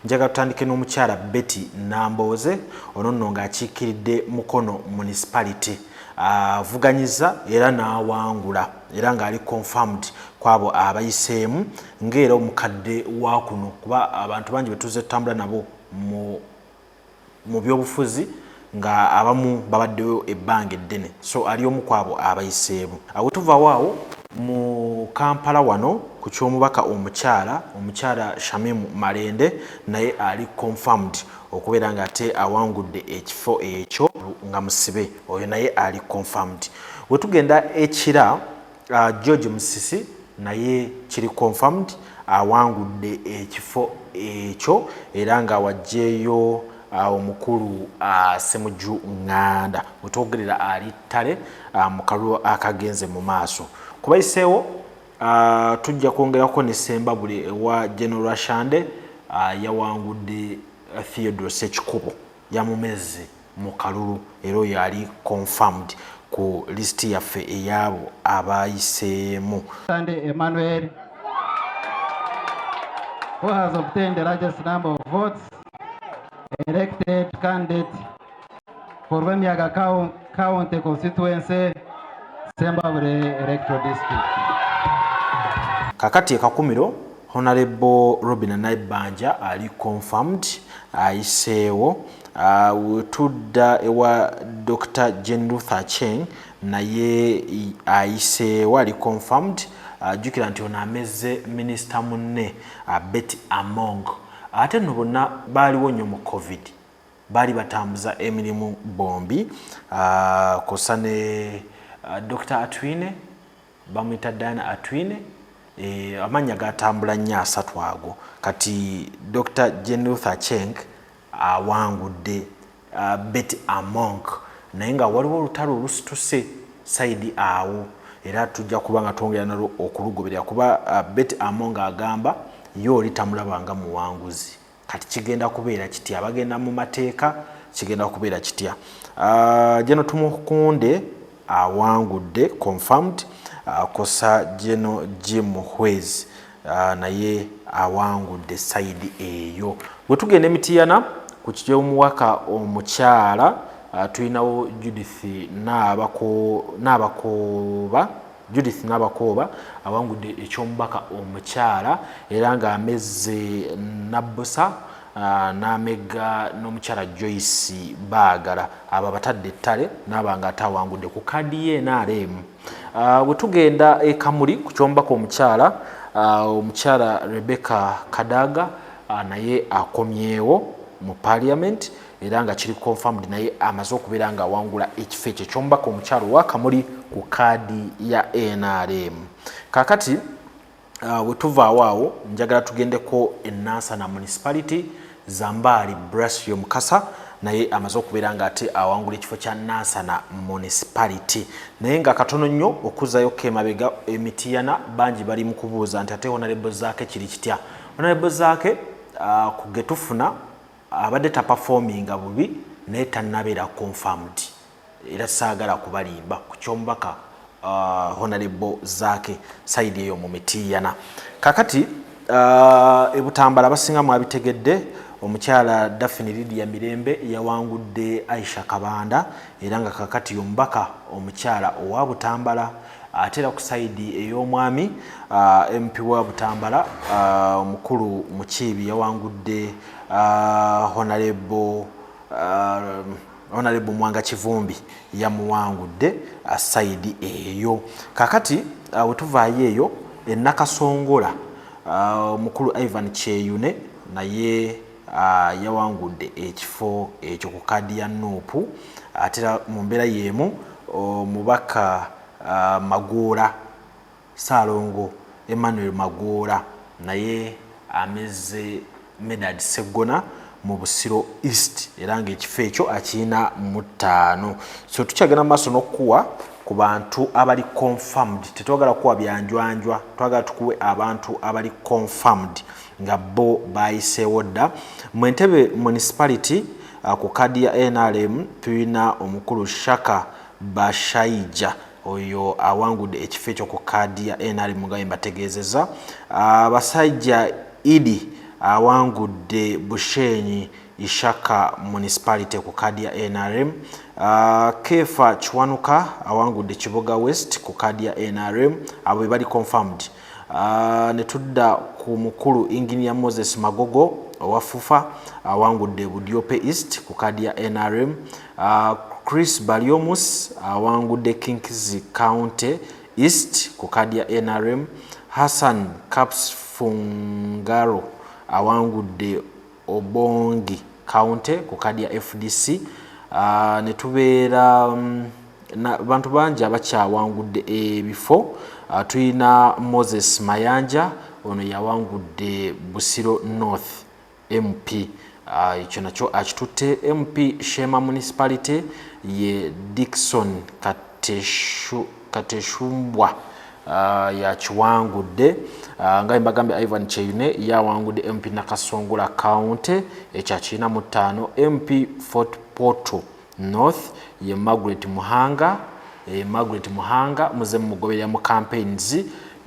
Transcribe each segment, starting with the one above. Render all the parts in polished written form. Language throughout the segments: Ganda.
njaga tutandike n'omukyala Betty Namboze ono nno ng'akiikiridde Mukono municipality avuganyiza era n'awangula era ng'ali confirmed kwabo abayiseemu ng'era omukadde wa kuno kuba abantu bangi betuze tutambula nabo mu byobufuzi nga abamu babaddeyo ebbanga eddene so ali omu kwabo abayiseemu awo tuvaawo awo mu Kampala wano ku ky'omubaka omukyala Shamimu Malende naye ali confirmed okubeera nga ate awangudde ekifo ekyo nga musibe oyo naye ali confirmed we tugenda ekira George Musisi naye kiri confirmed awangudde ekifo ekyo era nga wajjeeyo omukulu Ssemujju Nganda otwogerera ali ttale mu kalulu akagenze mu maaso kubayiseewo tujja kwongerako ne Ssembabule ewa General Shande yawangudde Theodore Sekikubo yamumeze mu kalulu era oyo ali confirmed ku list yaffe eyabo abayiseemu. Shande Emmanuel, who has obtained the largest number of votes, elected candidate for Wemyaga County constituency, Ssembabule electoral district. Kakati ekakumiro Honorable Robin Naibanja ali confirmed ayiseewo tudda ewa Dr. Jane Luther Cheng naye ayiseewo ali confirmed jukira nti ono ameze minisita munne Betty Among ate no bonna baaliwo nnyo mu COVID baali batambuza emirimu bombi kosa ne Dr. Atwine bamwita Diana Atwine amanya gatambula nnyo asatu ago kati Dr. Jane Luther Cheng awangudde Betty Among naye nga waliwo olutalo olusituse saidi awo era tujja kuba nga twongera nalwo okulugoberera kuba Betty Among agamba yo oli tamulabanga muwanguzi kati kigenda kubeera kitya abagenda mu mateeka kigenda kubeera kitya Jeno Tumukunde awangudde confirmed kosa Jeno Jim Hwezi naye awangudde saidi eyo bwe tugenda Mityana ku ky'omuwaka omukyala tulinawo Judith Nabakooba awangudde eky'omubaka omukyala era nga ameze Nabbusa n'amega n'omukyala Joyce Baagala abo batadde ettale n'abanga atawangudde ku kadi ye NRM. Bwe tugenda ekamuli ku ky'omubaka omukyala Rebecca Kadaga naye akomyewo mu parliament era nga kiri confirmed naye amaze okubeera nga awangula ekifo ekyo ky'omubaka omukyala wa Kamuli ku kadi ya NRM. Kakati we tuvaawo awo njagala tugendeko Nansana municipality Zambali Brasio Mukasa naye amaze okubeera nga ate awangula ekifo kya Nansana municipality naye nga katono nnyo okuzayo kemabega Mityana bangi bali mu kubuuza nti ate honorable zaake kiri kitya. Honorable zaake kugetufuna abadde taperforminga bubi naye tannabeera confirmed era saagala kubalimba ku ky'omubaka honorable zaake saidi eyo mu Mityana. Kakati ebutambala basinga mwabitegedde omukyala Daphne Lydia Mirembe yawangudde Aisha Kabanda era nga kakati omubaka omukyala owa Butambala atera ku saidi ey'omwami MP wa Butambala omukulu Mukiibi yawangudde honorable Mwanga Kivumbi yamuwangudde saidi eyo. Kakati we tuvaayo eyo Nakasongola omukulu Ivan Kyeyune naye yawangudde ekifo ekyo ku kadi ya Nuupu atera mu mbeera y'emu omubaka Magoola Saalongo Emmanuel Magoola naye ameze Medad Segona mu Busiro East era nga ekifo ekyo akina mu 5 so tukyagenda maaso n'okuwa ku bantu abali confirmed tetwagala kuwa byanjwanjwa twagala tukuwe abantu abali confirmed nga bo bayiseewo dda mu Entebbe municipality ku kadi ya NRM tulina omukulu Shaka Bashaija oyo awangudde ekifo ekyo ku kadi ya NRM nga mbategeezeza abasajja Idi awangudde Bushenyi Ishaka Municipality ku kadi ya NRM. Kefa Chwanuka awangudde Kiboga West ku kadi ya NRM. Abo bali confirmed. Ne tudda ku mukulu Engineer Moses Magogo owafufa awangudde Budyope East ku kadi ya NRM. Chris Baliomus awangudde Kinkizi County East ku kadi ya NRM. Hassan Caps Fungaro awangudde Obongi County ku kadi ya FDC. Ne tubeera bantu bangi abakyawangudde ebifo. Tuyina Moses Mayanja ono yawangudde Busiro North MP. Ekyo nakyo akitutte. MP Shema Municipality ye Dickson Kateshumbwa yakiwangudde. Nga mbagambye Ivan Cheyune yawangudde MP Nakasongola County ekyakina mu 5. MP Fort Portal North ye Margaret Muhanga muze mugoberera mu campaigns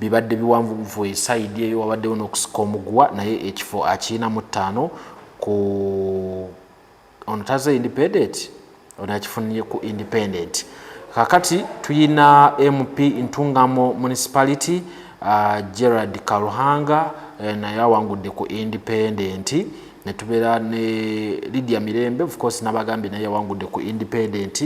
bibadde biwanvu side eyo wabaddewo n'okusika omugwa naye ekifo akina mu 5 ku onotaze independent onakifunye ku independent. Kakati tuyina MP Ntungamo Municipality Gerard Karuhanga naye awangudde ku independent. Ne tubeera ne Lydia Mirembe of course nabagambye naye awangudde ku independent.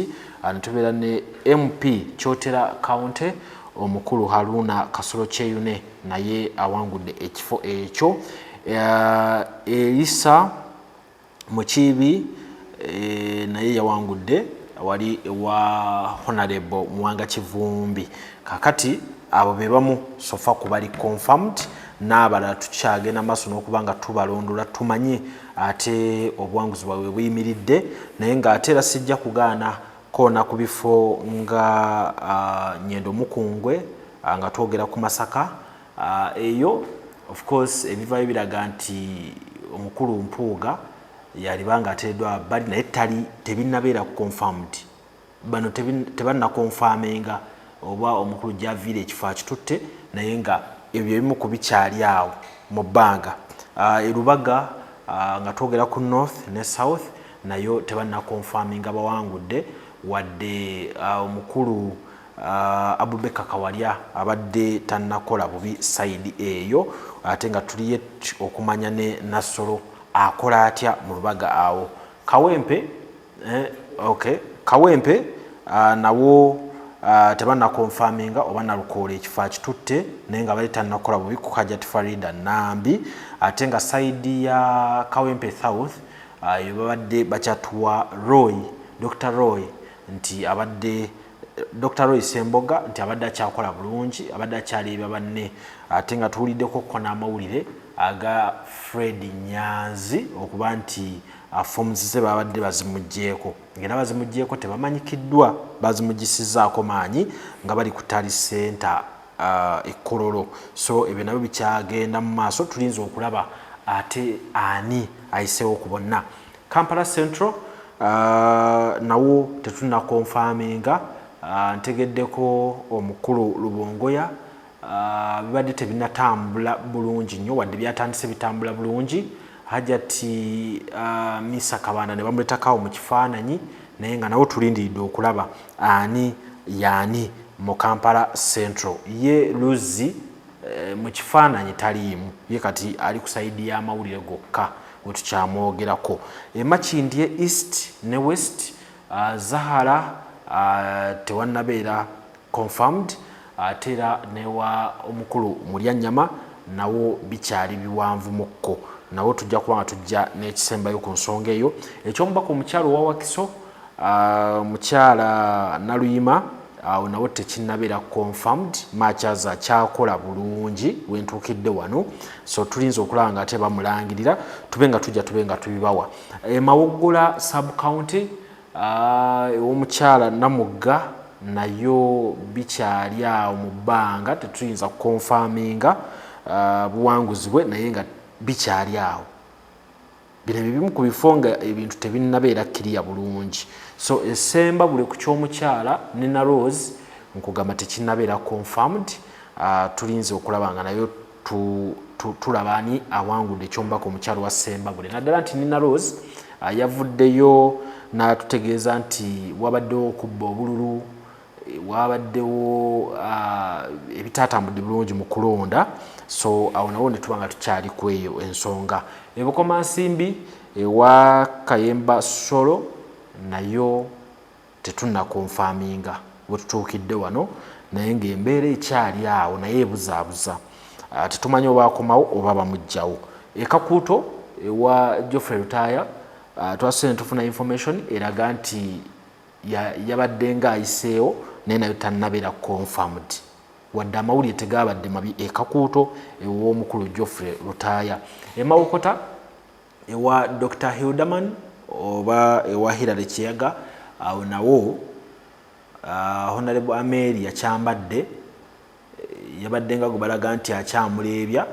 Ne tubeera ne MP Kyotera County omukulu Haruna Kasolo Cheyune naye awangudde ekifo ekyo. Elisa Mukibi naye yawangudde wali wa Honorable Mwanga Kivumbi. Kakati abo bebamu sofa kubali confirmed n'abalala tukyagenda maaso n'okubanga tubalondola tumanye ate obuwanguzi bwawe buyimiridde naye ng'ate era sijja kugaana koona ku bifo nga Nyendo Mukungwe nga twogera ku Masaka eyo of course ebivaayo biraga nti omukulu Mpuuga yalibanga ateereddwa bali naye tebinnabeera confirmed. Bano tebanna confirminga oba omukulu gy'aviira ekifo akitutte naye nga ebyo ebimu ku bikyali awo mu bbanga. Erubaga nga twogera ku North ne South nayo tebanna confirminga bawangudde wadde omukulu Abubeka Kawalya abadde tannakola bubi side eyo ate nga tuliye okumanya ne Nasolo akola atya mu Lubaga awo. Kawempe nawo tebanna confirminga oba Nalukoole ekifo akitutte naye nga bali tannakola bubi ku Hajat Farida Nambi ate nga side ya Kawempe South babadde bakyatuwa Dr. Roy nti abadde Dr. Roy Semboga nti abadde akyakola bulungi abadde akyaleebya banne ate nga tuwuliddeko ko n'amawulire aga Fred Nyanzi okuba nti forms ze babadde bazimugjeeko ngera bazimugjeeko tebamanyikiddwa bazimugisizaako maanyi nga bali ku Tali Center Ekololo. So ebyo nabyo bikyagenda mu maaso tulinze okulaba ate ani ayiseewo ku bonna. Kampala Central nawo tetuna confirminga ntegeddeko omukulu Lubongoya bibadde tebinatambula bulungi nnyo wadde byatandise bitambula bulungi. Hajati Misa Kabanda ne bamuletakawo mu kifaananyi naye nga nawo tulindiridde okulaba ani yaani mu Kampala Central. Ye Luzi mu kifaananyi taliimu ye kati ali ku sayidi y'amawulire gokka gwe tukyamwogerako. Makindye East ne West Zahara tewannabeera confirmed ate era newa omukulu Mulyanyama nawo bikyali biwanvu mukko nawo tujja kuba nga tujja n'ekisembayo ku nsonga eyo. Ekyomubaka omukyalo owa Wakiso mukyala Naluyima awo nawo tekinnabeera confirmed Machaza akyakola bulungi wentuukidde wano so tulinza okulaba nga ate bamulangirira tube nga tubibawa. Mawoggola sub county ew'omukyala Namugga nayo bikyali awo mu bbanga tetuyinza kukonfaminga buwanguzi bwe naye nga bikyali awo. Bino bibimu ku bifo nga ebintu tebinnabeera kiriya bulungi. So esemba buli ku ky'omukyala ne na Rose nkugamba tekinnabeera confirmed tulinze okulaba nga nayo tulaba ani awangudde ekyombako omukyalo wa Sembabule naddala nti Nina Rose yavuddeyo n'atutegeeza nti wabaddewo okubba obululu wabaddewo ebitatambudde bulungi mu kulonda so awo nawo ne tuba nga tukyali ku eyo ensonga ebukomansimbi ewa Kayemba Solo nayo tetunnakonfaminga bwe tutuukidde wano naye ng'embeera ekyali awo naye ebuzaabuza tetumanyi oba akomawo oba bamugjawo ekakuuto ewa Geoffrey Lutaya twasene tufuna information eraga nti yabadde nga ayiseewo naye nayo tannabeera confirmed wadde amawulire tegabadde mabi ekakuuto ew'omukulu Geoffrey Lutaya emawokota ewa Dr. Hilderman oba ewa Hilary Kiyaga awo nawo Honorable Amelia Kyambadde yabadde nga gubalaga nti akyamuleebya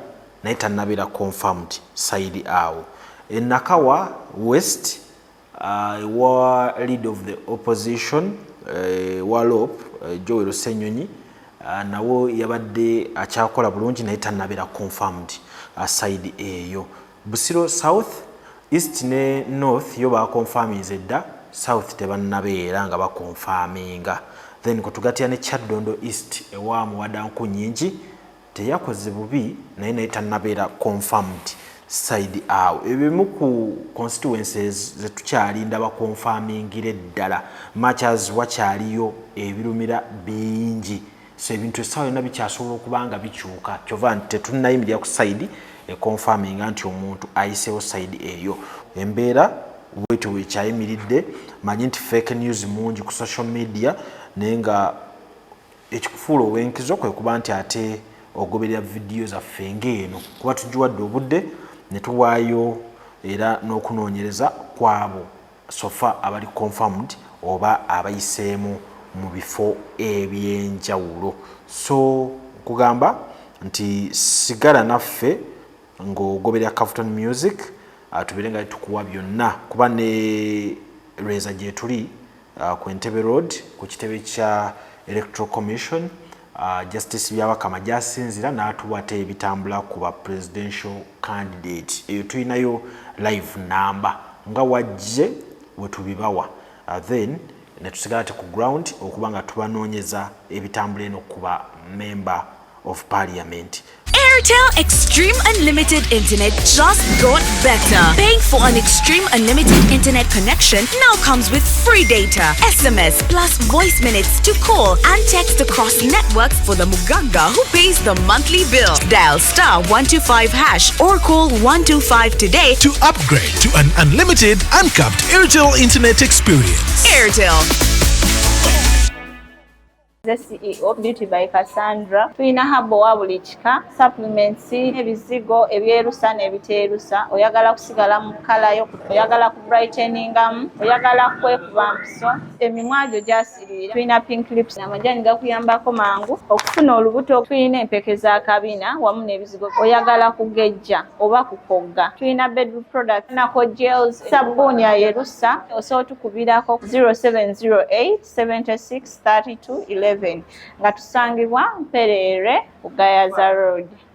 naye tannabeera confirmed side awo Nakawa West ewa lead of the opposition Wallop Joel Senyonyi nawo yabadde akyakola bulungi naye tannabeera confirmed side eyo Busiro South East ne North yo bakonfirminze dda South tebannabeera nga bakonfirminga then kutugatya ne Kyaddondo East ewa Muwadanku Nyingi teyakoze bubi naye tannabeera confirmed side awo ebimu ku constituencies zetukyalinda bakonfirmingire ddala matches wakyaliyo ebirumira bingi so ebintu essaawa yonna bikyasobola okuba nga bikyuka kyova nti tetunnayimirira ku side confirminga nti omuntu ayiseewo side eyo embeera bwetyo wekyayimiridde manyi nti fake news mungi ku social media naye nga ekikufuula obwenkizo kwe kuba nti ate ogoberera vidiyo zaffe ng'eno kuba tugiwadde obudde ne tuwaayo era n'okunoonyereza kwabo sofa abali confirmed oba abayiseemu mu bifo ebyenjawulo so kugamba nti sigala naffe ng'ogoberera Cavuton Music tubeere nga tukuwa byonna kuba ne Reza gye tuli ku Entebbe Road ku kitebe kya Electoral Commission Justice Byabakama gyasinzira n'atuwate ebitambula ku ba presidential candidate eyo tulinayo live number nga wajje wetubibawa then netusigala te ku ground okuba nga tubanoonyeza ebitambula eno kuba member of parliament. Airtel Extreme Unlimited Internet just got better. Paying for an Extreme Unlimited Internet connection now comes with free data, SMS plus voice minutes to call and text across networks for the Muganga who pays the monthly bill. Dial *125# or call 125 today to upgrade to an unlimited, uncapped Airtel Internet experience. Airtel. The CEO Beauty by Cassandra tulina habo wa buli kika supplements ebizigo ebyerusa n'ebiteerusa oyagala kusigala mu kala yo oyagala ku brighteningamu oyagala kwekuba mpiso emimwa gyo gyasirira tulina pink lips amajani gakuyambako mangu okufuna olubuto tulina empeke za kabina wamu n'ebizigo oyagala kugejja oba kukogga tulina bedroom product nako gels sabuni ya yerusa osobola tukubirako 0708 76 32 11 nga tusangibwa Mperere ku Gayaza Road.